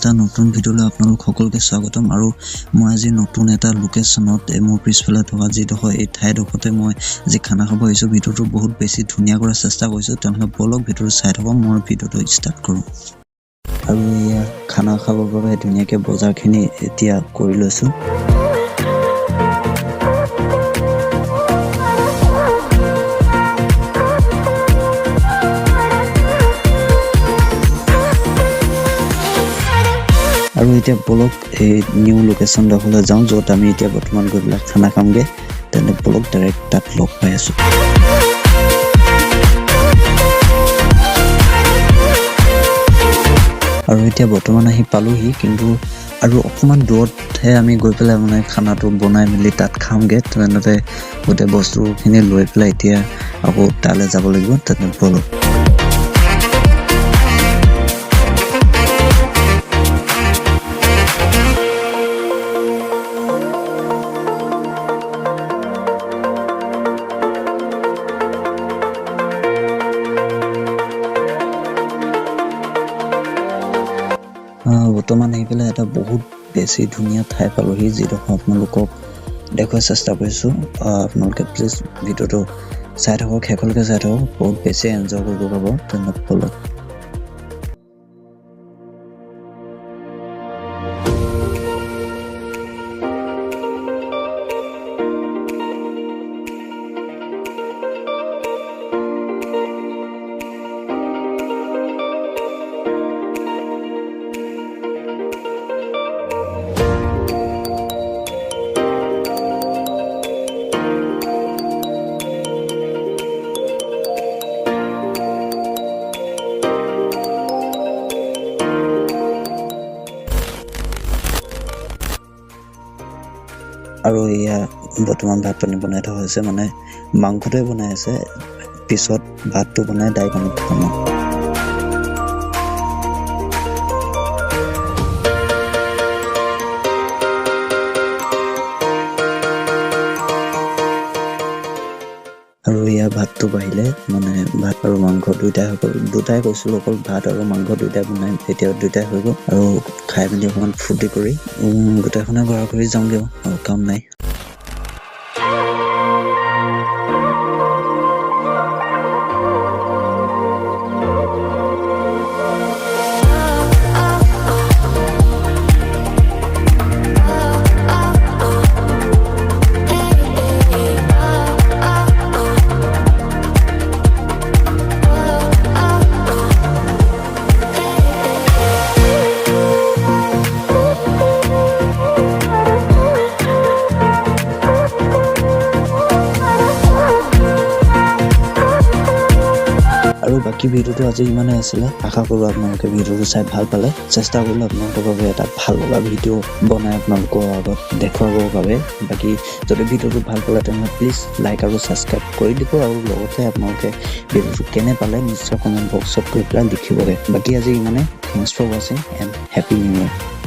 এটা নতুন ভিডিঅ'লৈ আপোনালোক সকলোকে স্বাগতম আৰু মই আজি নতুন এটা লোকেশ্যনত মোৰ পিছফালে থকা যিডোখৰ এই ঠাইডোখৰতে মই আজি খানা খাব আহিছোঁ। ভিডিঅ'টো বহুত বেছি ধুনীয়া কৰাৰ চেষ্টা কৰিছোঁ, তেনেহ'লে বলক ভিডিঅ'টো চাই থাকক। মই ভিডিঅ'টো ষ্টাৰ্ট কৰোঁ। আৰু এয়া খানা খাবৰ বাবে ধুনীয়াকৈ বজাৰখিনি এতিয়া কৰি লৈছোঁ। আৰু এতিয়া বলক এই নিউ লোকেশ্যন ডোখৰলৈ যাওঁ, য'ত আমি এতিয়া বৰ্তমান গৈ পেলাই খানা খামগৈ। তেনে বলক ডাইৰেক্ট তাত লগ পাই আছোঁ। আৰু এতিয়া বৰ্তমান আহি পালোহি, কিন্তু আৰু অকণমান দূৰতহে আমি গৈ পেলাই মানে খানাটো বনাই মেলি তাত খামগৈ। তেনেতে গোটেই বস্তুখিনি লৈ পেলাই এতিয়া আকৌ তালৈ যাব লাগিব। তেনে বলক। বৰ্তমান আহি পেলাই এটা বহুত বেছি ধুনীয়া ঠাই পালোহি, যিডোখৰ আপোনালোকক দেখুৱাৰ চেষ্টা কৰিছোঁ। আপোনালোকে প্লিজ ভিডিঅ'টো চাই থাকক, শেষলৈকে চাই থাকক, বহুত বেছি এনজয় কৰিব পাব। তেনে বলক। আৰু এয়া বৰ্তমান ভাত পানী বনাই থোৱা হৈছে, মানে মাংসটোৱে বনাই আছে, পিছত ভাতটো বনাই ডাইৰেক্ট আমি খাম। আৰু এয়া ভাতটো বাঢ়িলে, মানে ভাত আৰু মাংস দুটাই কৈছিলোঁ, অকল ভাত আৰু মাংস দুটাই বনাই, এতিয়া দুটাই হৈ গ'ল। আৰু খাই মেলি অকণমান ফূৰ্তি কৰি গোটেইখনে ঘৰা ঘৰি যাওঁগৈ আৰু কাম নাই। আৰু বাকী ভিডিঅ'টো আজি ইমানেই আছিলে। আশা কৰোঁ আপোনালোকে ভিডিঅ'টো চাই ভাল পালে। চেষ্টা কৰিলোঁ আপোনালোকৰ বাবে এটা ভাল লগা ভিডিঅ' বনাই আপোনালোকৰ আগত দেখুৱাবৰ বাবে। বাকী যদি ভিডিঅ'টো ভাল পালে তেনেহ'লে প্লিজ লাইক আৰু ছাবস্ক্ৰাইব কৰি দিব, আৰু লগতে আপোনালোকে ভিডিঅ'টো কেনে পালে নিশ্চয় কমেণ্ট বক্সত গৈ পেলাই লিখিবগৈ। বাকী আজি ইমানেই। থেংকছ ফৰ ৱাচিং এণ্ড হেপী নিউ ইয়েৰ।